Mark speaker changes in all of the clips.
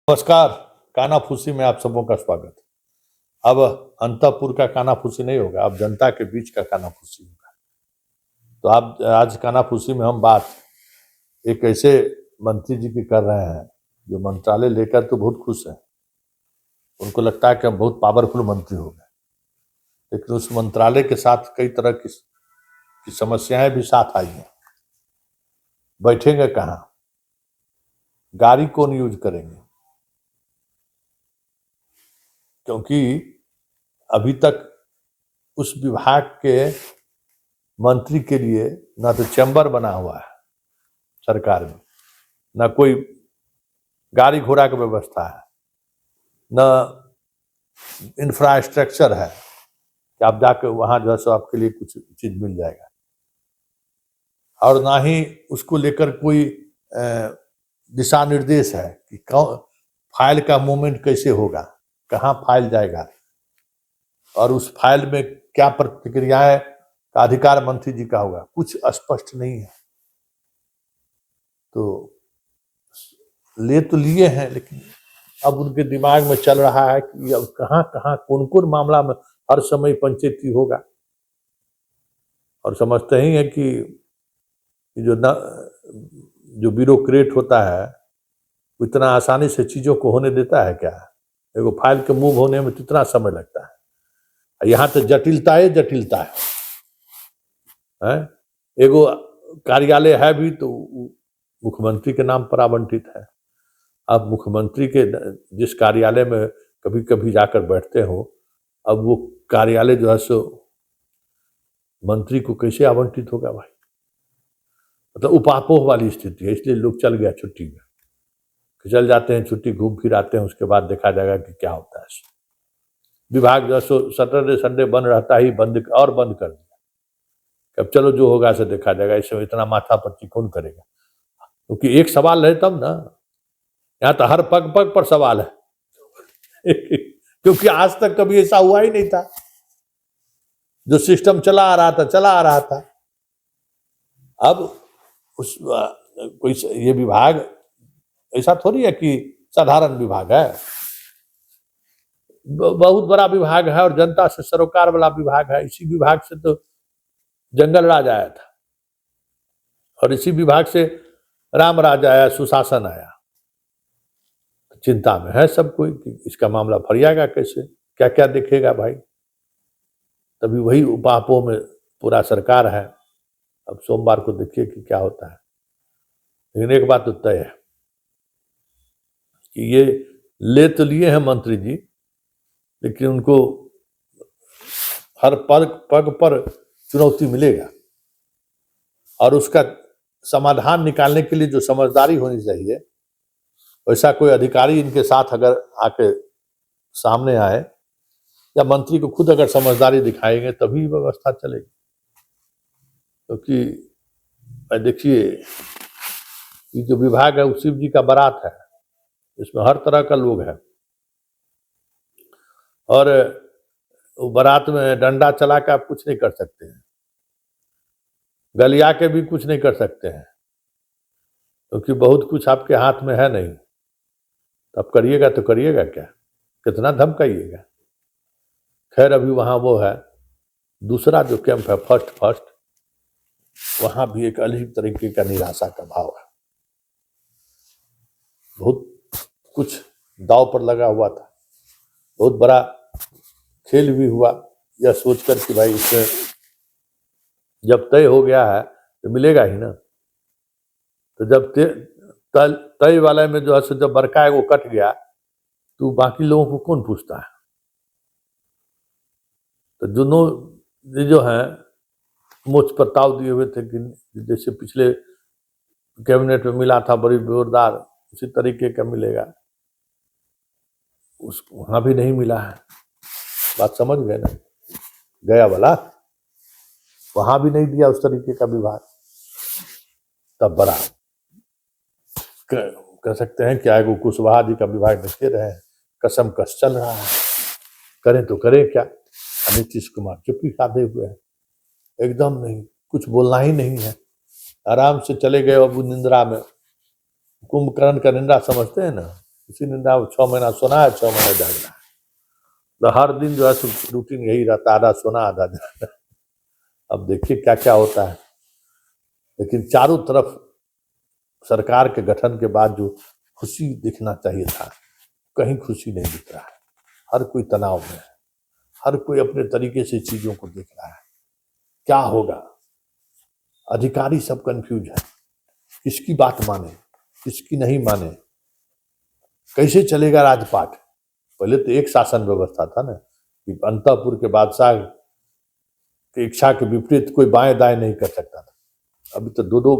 Speaker 1: नमस्कार। कानाफूसी में आप सबों का स्वागत। अब अंतःपुर का कानाफूसी नहीं होगा, अब जनता के बीच का कानाफूसी होगा। तो आप आज कानाफूसी में हम बात एक ऐसे मंत्री जी की कर रहे हैं जो मंत्रालय लेकर तो बहुत खुश हैं। उनको लगता है कि हम बहुत पावरफुल मंत्री हो गए, लेकिन उस मंत्रालय के साथ कई तरह की समस्याएं भी साथ आई हैं। बैठेंगे कहाँ, गाड़ी कौन यूज करेंगे, क्योंकि अभी तक उस विभाग के मंत्री के लिए ना तो चैम्बर बना हुआ है सरकार में, ना कोई गाड़ी घोड़ा की व्यवस्था है, ना इंफ्रास्ट्रक्चर है कि आप जाकर वहां जो है सो आपके लिए कुछ चीज मिल जाएगा, और ना ही उसको लेकर कोई दिशा निर्देश है कि फाइल का मूवमेंट कैसे होगा, कहाँ फाइल जाएगा, और उस फाइल में क्या प्रतिक्रियाएं का अधिकार मंत्री जी का होगा, कुछ स्पष्ट नहीं है। तो ले तो लिए हैं, लेकिन अब उनके दिमाग में चल रहा है कि अब कहाँ कहाँ कौन कौन मामला में हर समय पंचायती होगा, और समझते ही है कि जो ब्यूरोक्रेट होता है इतना आसानी से चीजों को होने देता है क्या? एगो फाइल के मूव होने में कितना समय लगता है, यहाँ तो जटिलता है। एगो कार्यालय है भी तो मुख्यमंत्री के नाम पर आवंटित है। अब मुख्यमंत्री के जिस कार्यालय में कभी कभी जाकर बैठते हो, अब वो कार्यालय जो है सो मंत्री को कैसे आवंटित होगा भाई? मतलब उपापोह वाली स्थिति है। इसलिए लोग चल गया छुट्टी में, चल जाते हैं छुट्टी, घूम फिर आते हैं, उसके बाद देखा जाएगा कि क्या होता है। विभाग जो है सो सैटरडे संडे बंद रहता ही बंद कर दिया। अब चलो जो होगा से देखा जाएगा, इसमें इतना माथापच्ची कौन करेगा? क्योंकि एक सवाल है तब ना, यहाँ तो हर पग पग पर सवाल है क्योंकि आज तक कभी ऐसा हुआ ही नहीं था। जो सिस्टम चला आ रहा था। अब उस कोई ये विभाग ऐसा थोड़ी है कि साधारण विभाग है, बहुत बड़ा विभाग है और जनता से सरोकार वाला विभाग है। इसी विभाग से तो जंगल राज आया था, और इसी विभाग से राम राज आया, सुशासन आया। चिंता में है सब कोई कि इसका मामला फरियागा कैसे, क्या क्या देखेगा भाई। तभी वही उपापों में पूरा सरकार है। अब सोमवार को देखिए कि क्या होता है। लेकिन एक बात तो तय है कि ये ले तो लिए हैं मंत्री जी, लेकिन उनको हर पग पर चुनौती मिलेगा, और उसका समाधान निकालने के लिए जो समझदारी होनी चाहिए, वैसा कोई अधिकारी इनके साथ अगर आके सामने आए, या मंत्री को खुद अगर समझदारी दिखाएंगे, तभी व्यवस्था चलेगी। क्योंकि देखिए, ये जो विभाग है वो शिव जी का बारात है, इसमें हर तरह का लोग है, और वो बारात में डंडा चला के आप कुछ नहीं कर सकते हैं, गलिया के भी कुछ नहीं कर सकते हैं, क्योंकि बहुत कुछ आपके हाथ में है नहीं। तो आप करिएगा तो करिएगा क्या, कितना धमकाइएगा। खैर, अभी वहाँ वो है दूसरा जो कैंप है फर्स्ट, वहां भी एक अलग तरीके का निराशा का भाव है। बहुत कुछ दाव पर लगा हुआ था, बहुत बड़ा खेल भी हुआ, यह सोचकर कि भाई इसमें जब तय हो गया है तो मिलेगा ही ना। तो जब तय वाले में जो है सो जब बरका है वो कट गया, तो बाकी लोगों को कौन पूछता है? तो दोनों जो है मुझ पर ताव दिए हुए थे कि जैसे पिछले कैबिनेट में मिला था बड़ी जोरदार, उसी तरीके का मिलेगा। उस वहां भी नहीं मिला है। बात समझ गए ना? गया वाला वहां भी नहीं दिया उस तरीके का विभाग। तब बड़ा कह सकते हैं क्या वो कुशवाहा जी का विभाग देखे रहे, कसम कस चल रहा है, करें तो करें क्या। नीतीश कुमार चुप्पी साधे हुए हैं, एकदम नहीं, कुछ बोलना ही नहीं है, आराम से चले गए। अब निंद्रा में, कुंभकर्ण का निंदा समझते हैं ना, किसी ने ना 6 महीना सोना है, 6 महीना जागना है। तो हर दिन जो है रूटीन यही रहता है, आधा सोना आधा जागना। अब देखिए क्या क्या होता है। लेकिन चारों तरफ सरकार के गठन के बाद जो खुशी दिखना चाहिए था, कहीं खुशी नहीं दिख रहा है। हर कोई तनाव में है, हर कोई अपने तरीके से चीजों को देख रहा है। क्या होगा, अधिकारी सब कंफ्यूज है, किसकी बात माने किसकी नहीं माने, कैसे चलेगा राजपाट। पहले तो एक शासन व्यवस्था था ना, कि अंतःपुर के बादशाह की इच्छा के विपरीत कोई बाएं दाएं नहीं कर सकता था। अभी तो दो दो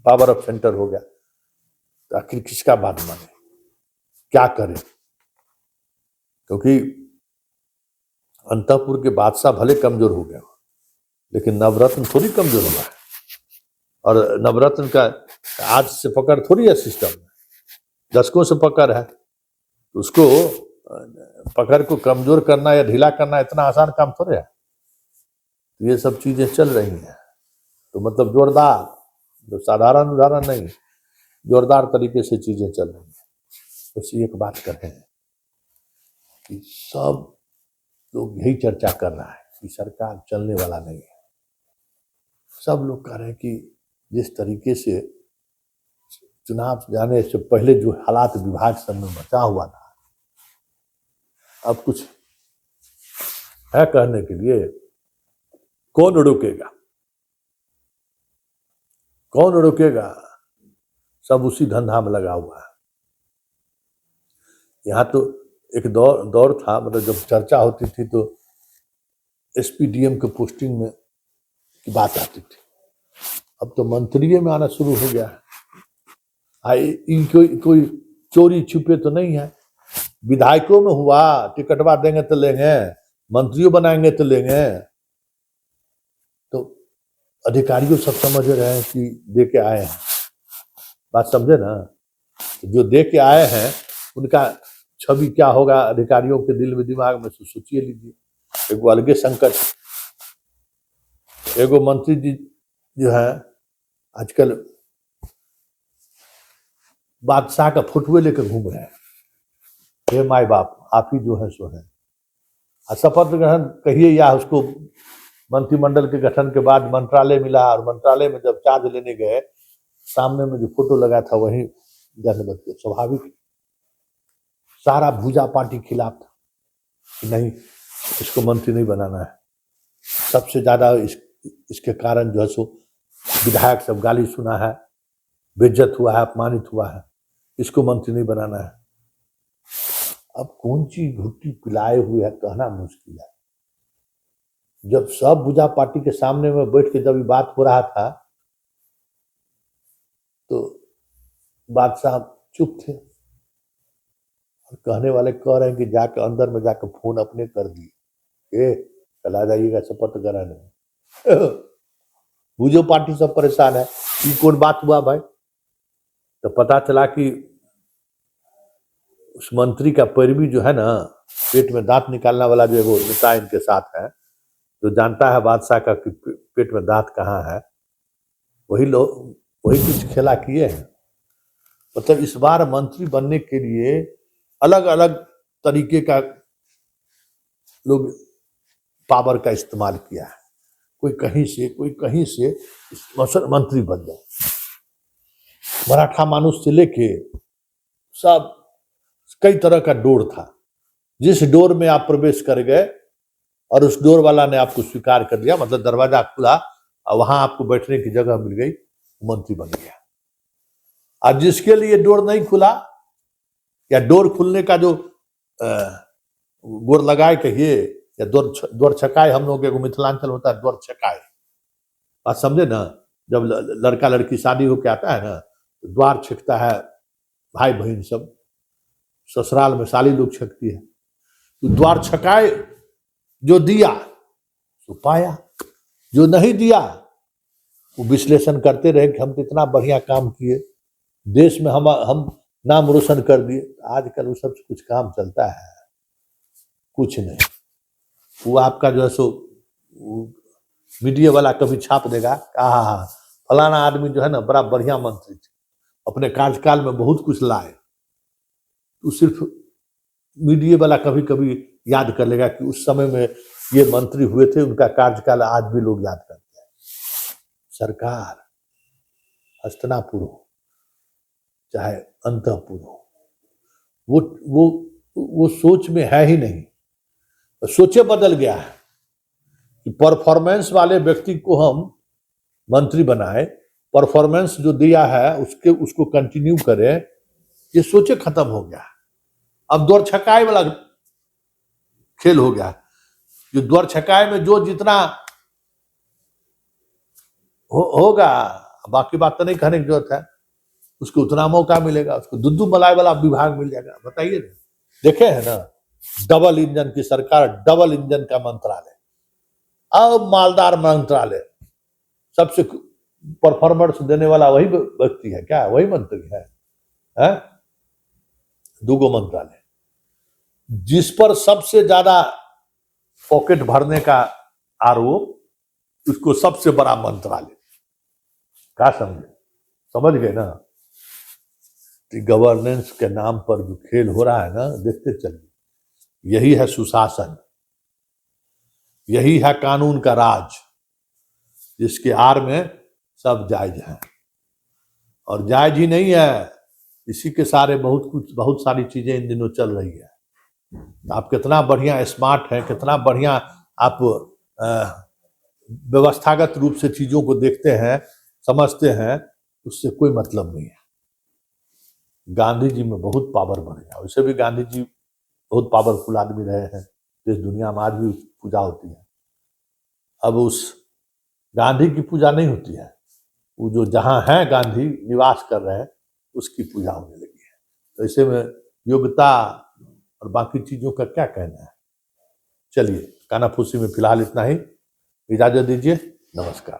Speaker 1: पावर ऑफ सेंटर हो गया। तो आखिर किसका बात माने, क्या करें? क्योंकि अंतःपुर के बादशाह भले कमजोर हो गया, लेकिन नवरत्न थोड़ी कमजोर हुआ है। और नवरत्न का आज से पकड़ थोड़ी है सिस्टम में, दशकों से पकड़ है। उसको पकड़ को कमजोर करना या ढीला करना इतना आसान काम थोड़े है। तो ये सब चीजें चल रही हैं, तो मतलब जोरदार, जो साधारण उदाहरण नहीं, जोरदार तरीके से चीजें चल रही हैं। बस एक बात करें कि सब लोग यही चर्चा कर रहा है कि सरकार चलने वाला नहीं है। सब लोग कह रहे हैं कि जिस तरीके से चुनाव जाने से पहले जो हालात विभाग सब में बचा हुआ था, अब कुछ है कहने के लिए? कौन रोकेगा, कौन रोकेगा? सब उसी धंधा में लगा हुआ है। यहाँ तो एक दौर था, मतलब जब चर्चा होती थी तो एसपीडीएम के पोस्टिंग में की बात आती थी। अब तो मंत्रियों में आना शुरू हो गया है। कोई चोरी छुपे तो नहीं है। विधायकों में हुआ, टिकटवा देंगे तो लेंगे, मंत्रियों बनाएंगे तो लेंगे। तो अधिकारियों सब समझ रहे हैं कि दे के आए हैं, बात समझे ना? जो दे के आए हैं उनका छवि क्या होगा अधिकारियों के दिल में दिमाग में, सोचिए लीजिए। एगो अलगे संकट। एगो मंत्री जी जो है आजकल बादशाह का फोटो लेकर घूम रहे हैं, हे माई बाप आप ही जो है सो है। शपथ ग्रहण कहिए या उसको मंत्रिमंडल के गठन के बाद मंत्रालय मिला, और मंत्रालय में जब चार्ज लेने गए, सामने में जो फोटो लगा था वही दंडवत के। स्वाभाविक सारा भूजा पार्टी खिलाफ था कि नहीं, इसको मंत्री नहीं बनाना है। सबसे ज्यादा इसके कारण जो है सो विधायक सब गाली सुना है, बेइज्जत हुआ है, अपमानित हुआ है, इसको मंत्री नहीं बनाना है। अब कौन चीज घुट्टी पिलाए हुए है कहना मुश्किल है। जब सब भुजा पार्टी के सामने में बैठ के जब बात हो रहा था तो बादशाह चुप थे, और कहने वाले कह रहे हैं कि जाकर अंदर में जाकर फोन अपने कर दिए, कल आ जाइएगा शपथ कराने। भुजो पार्टी सब परेशान है, ये कौन बात हुआ भाई? तो पता चला कि उस मंत्री का पैरवी जो है ना, पेट में दांत निकालने वाला जो एगो नेता इनके साथ है, जो जानता है बादशाह का कि पेट में दांत कहाँ है, वही लोग वही कुछ खेला किए हैं। मतलब इस बार मंत्री बनने के लिए अलग अलग तरीके का लोग पावर का इस्तेमाल किया है। कोई कहीं से मंत्री बन जाए। मराठा मानुष से लेके सब कई तरह का डोर था। जिस डोर में आप प्रवेश कर गए और उस डोर वाला ने आपको स्वीकार कर लिया, मतलब दरवाजा खुला और वहां आपको बैठने की जगह मिल गई, मंत्री बन गया। आज जिसके लिए डोर नहीं खुला, या डोर खुलने का जो गोर लगाए कहिए, या द्वार छकाए, हम लोग के मिथिलांचल होता है द्वार छकाए, बात समझे ना? जब लड़का लड़की शादी होके आता है ना, तो द्वार छकता है, भाई बहन सब, ससुराल में साली लोग छकती है। तो द्वार छकाए, जो दिया तो पाया, जो नहीं दिया वो विश्लेषण करते रहे कि हम कितना बढ़िया काम किए, देश में हम नाम रोशन कर दिए। आजकल वो सब कुछ काम चलता है? कुछ नहीं। वो आपका जो है सो मीडिया वाला कभी छाप देगा, हाँ फलाना आदमी जो है ना बड़ा बढ़िया मंत्री थे, अपने कार्यकाल में बहुत कुछ लाए, तो सिर्फ मीडिया वाला कभी कभी याद कर लेगा कि उस समय में ये मंत्री हुए थे, उनका कार्यकाल आज भी लोग याद करते हैं। सरकार हस्तिनापुर हो चाहे अंतःपुर हो, वो सोच में है ही नहीं। सोचे बदल गया है कि परफॉर्मेंस वाले व्यक्ति को हम मंत्री बनाए, परफॉर्मेंस जो दिया है उसको कंटिन्यू करें, ये सोचे खत्म हो गया। अब दौड़ छकाई वाला खेल हो गया। जो दौड़ छकाई में जो जितना होगा, बाकी बात तो नहीं कहने की जरूरत है, उसको उतना मौका मिलेगा, उसको दुद्दू मलाई वाला विभाग मिल जाएगा। बताइए ना, देखे है ना, डबल इंजन की सरकार, डबल इंजन का मंत्रालय, अब मालदार मंत्रालय, सबसे परफॉर्मेंस देने वाला वही व्यक्ति है क्या? वही मंत्री है? दूगो मंत्रालय, जिस पर सबसे ज्यादा पॉकेट भरने का आरोप, उसको सबसे बड़ा मंत्रालय। क्या समझ गए ना? गवर्नेंस के नाम पर जो खेल हो रहा है ना, देखते चलिए। यही है सुशासन, यही है कानून का राज, जिसके आड़ में सब जायज है। और जायज ही नहीं है, इसी के सारे बहुत सारी चीजें इन दिनों चल रही है। आप कितना बढ़िया स्मार्ट है, कितना बढ़िया आप व्यवस्थागत रूप से चीजों को देखते हैं, समझते हैं, उससे कोई मतलब नहीं है। गांधी जी में बहुत पावर बढ़ गया। वैसे भी गांधी जी बहुत पावरफुल आदमी रहे हैं, इस दुनिया में आज भी पूजा होती है। अब उस गांधी की पूजा नहीं होती है, वो जो जहां है गांधी निवास कर रहे हैं, उसकी पूजा होने लगी है। तो ऐसे में योग्यता और बाकी चीजों का क्या कहना है। चलिए, कानाफूसी में फिलहाल इतना ही, इजाजत दीजिए, नमस्कार।